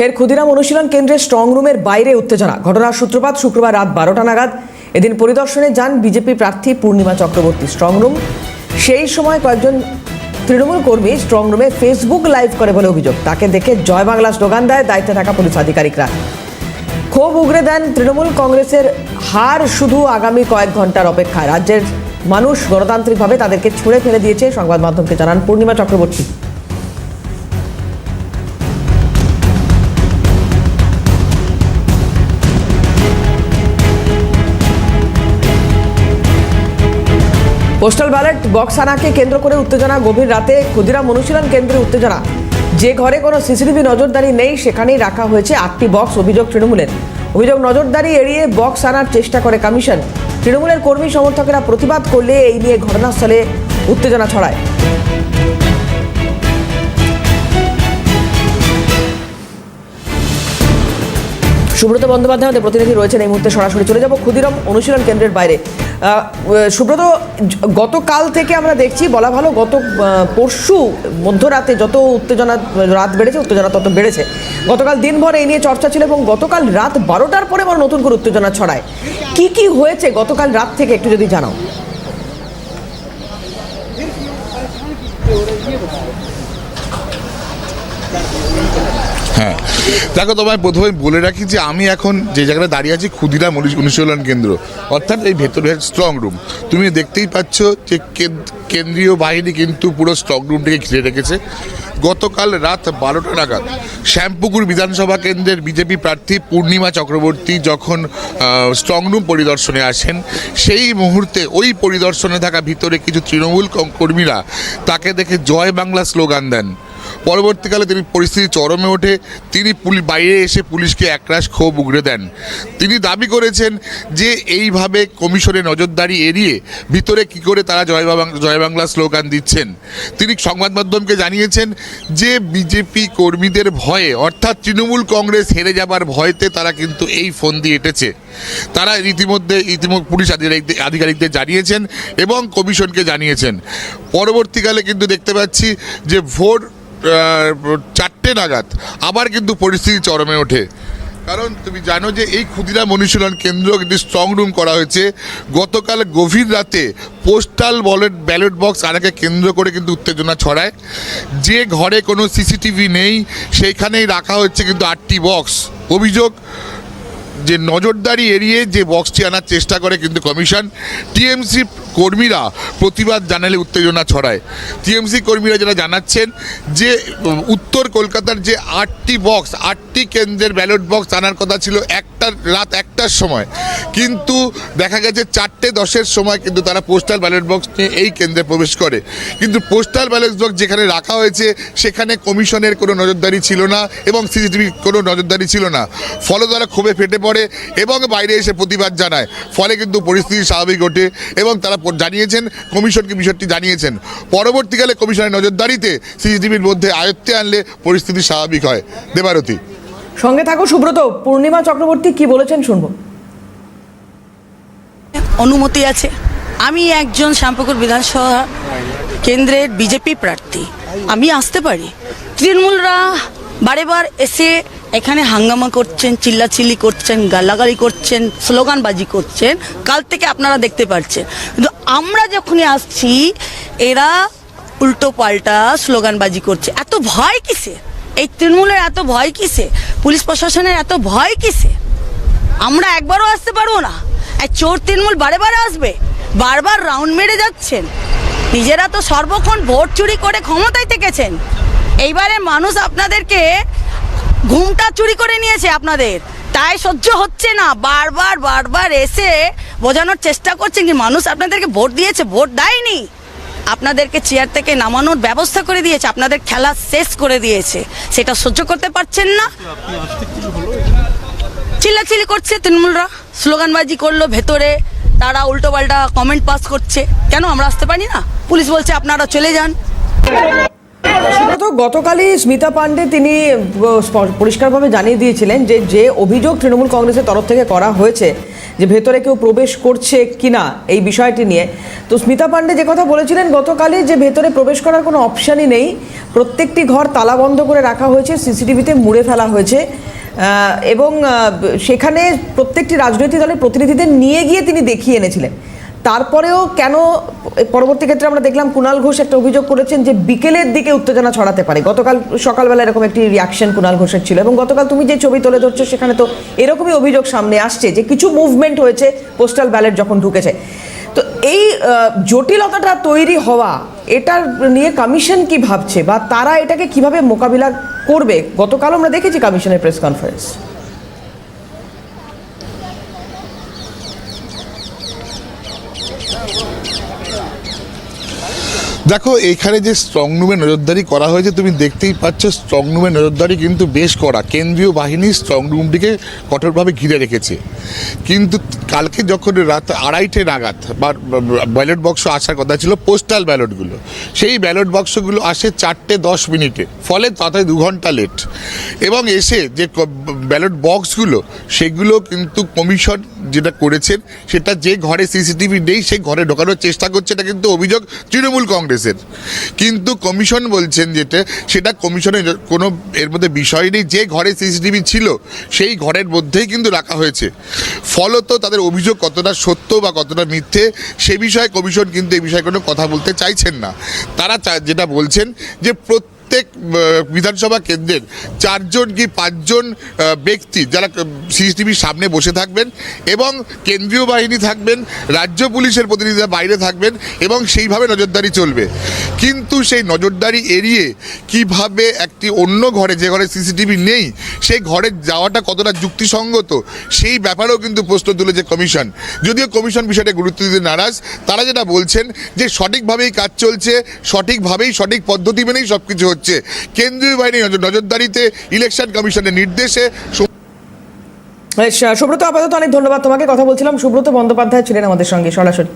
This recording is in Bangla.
ফের ক্ষুদিরাম অনুশীলন কেন্দ্রের স্ট্রং রুমের বাইরে উত্তেজনা। ঘটনার সূত্রপাত শুক্রবার রাত 12টা নাগাদ। এদিন পরিদর্শনে যান বিজেপি প্রার্থী পূর্ণিমা চক্রবর্তী স্ট্রং রুম। সেই সময় কয়েকজন তৃণমূল কর্মী স্ট্রং রুমে ফেসবুক লাইভ করে বলে অভিযোগ। তাকে দেখে জয় বাংলা স্লোগান দেয় দায়িত্বে থাকা পুলিশ আধিকারিকরা। ক্ষোভ উগরে দেন তৃণমূল কংগ্রেসের। হার শুধু আগামী কয়েক ঘন্টার অপেক্ষায়। রাজ্যের মানুষ গণতান্ত্রিকভাবে তাদেরকে ছুঁড়ে ফেলে দিয়েছে, সংবাদ মাধ্যমকে জানান পূর্ণিমা চক্রবর্তী। পোস্টাল ব্যালট বক্স আনাকে কেন্দ্র করে উত্তেজনা। গভীর রাতে ক্ষুদিরাম অনুশীলন কেন্দ্রে উত্তেজনা। যে ঘরে কোনো সিসিটিভি নজরদারি নেই সেখানেই রাখা হয়েছে 8টি বক্স। অভিযোগ তৃণমূলের। অভিযোগ নজরদারি এড়িয়ে বক্স আনার চেষ্টা করে কমিশন। তৃণমূলের কর্মী সমর্থকেরা প্রতিবাদ করলে এই নিয়ে ঘটনাস্থলে উত্তেজনা ছড়ায়। সুব্রত বন্দ্যোপাধ্যায় আমাদের প্রতিনিধি রয়েছেন এই মুহূর্তে। সরাসরি চলে যাব ক্ষুদিরাম অনুশীলন কেন্দ্রের বাইরে। সুব্রত, গতকাল থেকে আমরা দেখছি, বলা ভালো গত পরশু মধ্যরাতে যত উত্তেজনা রাত বেড়েছে, উত্তেজনা তত বেড়েছে। গতকাল দিনভর এই নিয়ে চর্চা ছিল এবং গতকাল রাত 12টার পরে আবার নতুন করে উত্তেজনা ছড়ায়। কি হয়েছে গতকাল রাত থেকে একটু যদি জানাও। হ্যাঁ দেখো, তোমায় প্রথমে বলে রাখি যে আমি এখন যে জায়গাটা দাঁড়িয়ে আছি ক্ষুদিরাম অনুশীলন কেন্দ্র, অর্থাৎ এই ভেতরের স্ট্রং রুম। তুমি দেখতেই পাচ্ছ যে কেন্দ্রীয় বাহিনী কিন্তু পুরো স্ট্রং রুমটিকে ঘিরে রেখেছে। গতকাল রাত 12টা নাগাদ শ্যামপুকুর বিধানসভা কেন্দ্রের বিজেপি প্রার্থী পূর্ণিমা চক্রবর্তী যখন স্ট্রং রুম পরিদর্শনে আসেন, সেই মুহূর্তে ওই পরিদর্শনে থাকা ভিতরে কিছু তৃণমূল কর্মীরা তাকে দেখে জয় বাংলা স্লোগান দেন। পরবর্তীকালে তিনি পরিস্থিতি চরমে ওঠে। তিনি বাইরে এসে পুলিশকে একরাশ ক্ষোভ উগরে দেন। তিনি দাবি করেছেন যে এইভাবে কমিশনের নজরদারি এড়িয়ে ভিতরে কি করে তারা জয় বাংলা স্লোগান দিচ্ছেন। তিনি সংবাদ মাধ্যমকে জানিয়েছেন যে বিজেপি কর্মীদের ভয়ে, অর্থাৎ তৃণমূল কংগ্রেস হেরে যাবার ভয়তে তারা কিন্তু এই ফন্দি এঁটেছে। তারা ইতিমধ্যে পুলিশ আধিকারিকদের জানিয়েছেন এবং কমিশনকে জানিয়েছেন। পরবর্তীকালে কিন্তু দেখতে পাচ্ছি যে ভোর 4টে নাগাদ আবার কিন্তু পরিস্থিতি চরমে ওঠে। কারণ তুমি জানো যে এই ক্ষুদিরাম অনুশীলন কেন্দ্র কিন্তু স্ট্রং রুম করা হয়েছে। গতকাল গভীর রাতে পোস্টাল ব্যালট বক্স আনাকে কেন্দ্র করে কিন্তু উত্তেজনা ছড়ায়। যে ঘরে কোনো সিসিটিভি নেই সেইখানেই রাখা হচ্ছে কিন্তু 8টি বক্স। অভিযোগ যে নজরদারি এড়িয়ে যে বক্সটি আনার চেষ্টা করে কিন্তু কমিশন। টিএমসি কর্মীরা প্রতিবাদ জানালে উত্তেজনা ছড়ায়। টিএমসি কর্মীরা যারা জানাচ্ছেন যে উত্তর কলকাতার যে 8টি বক্স, 8টি কেন্দ্রের ব্যালট বক্স আনার কথা ছিল রাত 1টার সময়, কিন্তু দেখা গেছে 4:10-এর সময় কিন্তু তারা পোস্টাল ব্যালট বক্স নিয়ে এই কেন্দ্রে প্রবেশ করে। কিন্তু পোস্টাল ব্যালট বক্স যেখানে রাখা হয়েছে সেখানে কমিশনের কোনো নজরদারি ছিল না এবং সিসিটিভি কোনো নজরদারি ছিল না। ফলে তারা ক্ষোভে ফেটে পড়ে এবং বাইরে এসে প্রতিবাদ জানায়। ফলে কিন্তু পরিস্থিতি স্বাভাবিক ওঠে এবং তারা জানিয়েছেন, কমিশনকে বিষয়টি জানিয়েছেন। পরবর্তীকালে কমিশনের নজরদারিতে সিসিটিভির মধ্যে আয়ত্তে আনলে পরিস্থিতি স্বাভাবিক হয়। দেবারতী, সঙ্গে থাকো। সুব্রত, পূর্ণিমা চক্রবর্তী কি বলেছেন শুনবো। অনুমতি আছে। আমি একজন শ্যামপুকুর বিধানসভা কেন্দ্রের বিজেপি প্রার্থী, আমি আসতে পারি। তৃণমূলরা বারেবার এসে এখানে হাঙ্গামা করছেন, চিল্লাচিল্লি করছেন, গালাগালি করছেন, স্লোগানবাজি করছেন। কাল থেকে আপনারা দেখতে পাচ্ছেন। কিন্তু আমরা যখনই আসছি এরা উল্টো পাল্টা স্লোগানবাজি করছে। এত ভয় কিসে? এই তৃণমূলের এত ভয় কিসে? পুলিশ প্রশাসনের এত ভয় কিসে? আমরা একবারও আসতে পারবো না? এই চোর তৃণমূল বারে আসবে, বারবার রাউন্ড মেরে যাচ্ছেন। নিজেরা তো সর্বক্ষণ ভোট চুরি করে ক্ষমতায় থেকেছেন। এইবারে মানুষ আপনাদেরকে ঘুমটা চুরি করে নিয়েছে আপনাদের, তাই সহ্য হচ্ছে না। বারবার এসে বোঝানোর চেষ্টা করছেন কি মানুষ আপনাদেরকে ভোট দিয়েছে, ভোট দেয়নি। আপনাদেরকে চেয়ার থেকে নামানোর ব্যবস্থা করে দিয়েছে, আপনাদের খেলা শেষ করে দিয়েছে। সেটা সহ্য করতে পারছেন না। চিল্লাচিল্লি করছে তৃণমূলরা, স্লোগানবাজি করলো, ভেতরে তারা উল্টো পাল্টা কমেন্ট পাস করছে। কেন আমরা আসতে পারি না? পুলিশ বলছে আপনারা চলে যান। সুব্রত, গতকালই স্মিতা পান্ডে তিনি পরিষ্কারভাবে জানিয়ে দিয়েছিলেন যে যে অভিযোগ তৃণমূল কংগ্রেসের তরফ থেকে করা হয়েছে যে ভেতরে কেউ প্রবেশ করছে কিনা এই বিষয়টি নিয়ে, তো স্মিতা পান্ডে যে কথা বলেছিলেন গতকালই যে ভেতরে প্রবেশ করার কোনো অপশানই নেই, প্রত্যেকটি ঘর তালা বন্ধ করে রাখা হয়েছে, সিসিটিভিতে মুড়ে ফেলা হয়েছে এবং সেখানে প্রত্যেকটি রাজনৈতিক দলের প্রতিনিধিদের নিয়ে গিয়ে তিনি দেখিয়ে এনেছিলেন। তারপরেও কেন পরবর্তী ক্ষেত্রে আমরা দেখলাম কুণাল ঘোষ একটা অভিযোগ করেছেন যে বিকেলের দিকে উত্তেজনা ছড়াতে পারে। গতকাল সকালবেলা এরকম একটি রিয়াকশন কুণাল ঘোষের ছিল এবং গতকাল তুমি যে ছবি তুলে ধরছো সেখানে তো এরকমই অভিযোগ সামনে আসছে যে কিছু মুভমেন্ট হয়েছে পোস্টাল ব্যালট যখন ঢুকেছে। তো এই জটিলতাটা তৈরি হওয়া, এটার নিয়ে কমিশন কি ভাবছে বা তারা এটাকে কিভাবে মোকাবিলা করবে? গতকাল আমরা দেখেছি কমিশনের প্রেস কনফারেন্স। দেখো, এখানে যে স্ট্রং রুমে নজরদারি করা হয়েছে তুমি দেখতেই পাচ্ছ, স্ট্রং রুমে নজরদারি কিন্তু বেশ করা। কেন্দ্রীয় বাহিনী স্ট্রং রুমটিকে কঠোরভাবে ঘিরে রেখেছে। কিন্তু কালকে যখন রাত 2:30 নাগাদ বা ব্যালট বক্স আসার কথা ছিল, পোস্টাল ব্যালটগুলো, সেই ব্যালট বক্সগুলো আসে 4:10, ফলে তাতে 2 ঘন্টা লেট। এবং এসে যে ব্যালট বক্সগুলো সেগুলো কিন্তু কমিশন যেটা করেছেন সেটা যে ঘরে সিসিটিভি নেই সেই ঘরে ঢোকানোর চেষ্টা করছে, এটা কিন্তু অভিযোগ তৃণমূল কংগ্রেসের। কিন্তু কমিশন বলছেন যেটা, সেটা কমিশনের কোনো এর মধ্যে বিষয় নেই, যে ঘরে সিসিটিভি ছিল সেই ঘরের মধ্যেই কিন্তু রাখা হয়েছে। ফলত তাদের অভিযোগ কতটা সত্য বা কতটা মিথ্যে সে বিষয়ে কমিশন কিন্তু এই বিষয়ে কোনো কথা বলতে চাইছেন না। তারা যেটা বলছেন যে প্রত্যেক বিধানসভা কেন্দ্রের 4 জন কি 5 জন ব্যক্তি যারা সিসিটিভির সামনে বসে থাকবেন এবং কেন্দ্রীয় বাহিনী থাকবেন, রাজ্য পুলিশের প্রতিনিধিরা বাইরে থাকবেন এবং সেইভাবে নজরদারি চলবে। কিন্তু সেই নজরদারি এড়িয়ে কিভাবে একটি অন্য ঘরে, যে ঘরে সিসিটিভি নেই, সেই ঘরে যাওয়াটা কতটা যুক্তিসঙ্গত সেই ব্যাপারেও কিন্তু প্রশ্ন তুলেছে কমিশন। যদিও কমিশন বিষয়টা গুরুত্ব দিতে নারাজ। তারা যেটা বলছেন যে সঠিকভাবেই কাজ চলছে, সঠিকভাবেই সঠিক পদ্ধতি মেনেই সব কিছু হচ্ছে। কেন্দ্রীয় বাহিনী নজরদারিতে, ইলেকশন কমিশনের নির্দেশে। সুব্রত, আপাতত অনেক ধন্যবাদ তোমাকে। কথা বলছিলাম সুব্রত বন্দ্যোপাধ্যায় ছিলেন আমাদের সঙ্গে সরাসরি।